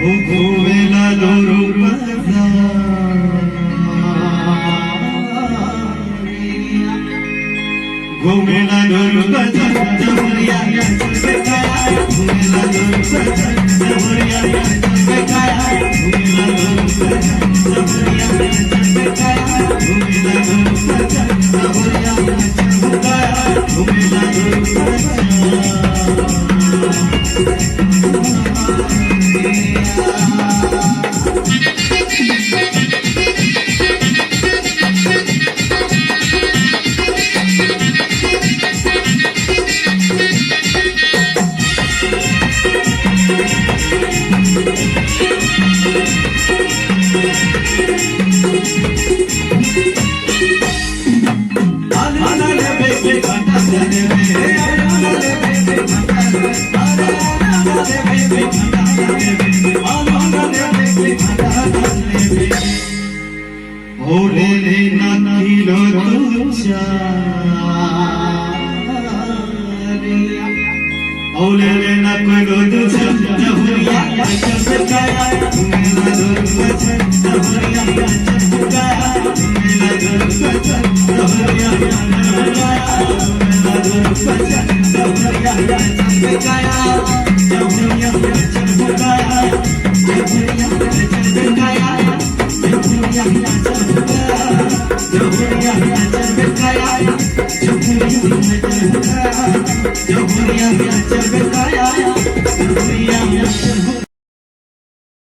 घुमेला दुर्ग जमुरिया घुमेला दुर्ग जमुरिया घुमेला दुर्ग जमुरिया घुमेला दुर्ग जमुरिया घुमेला ओले नाकिलो तुझा ओले नाकिलो तुझा जहुरिया चपकाया घुमेला दुर्ग जमुरिया चपकाया घुमेला दुर्ग जमुरिया घुमेला दुर्ग जमुरिया चपकाया जमुरिया चपकाया जमुरिया चपकाया जमुरिया Jumhuriyat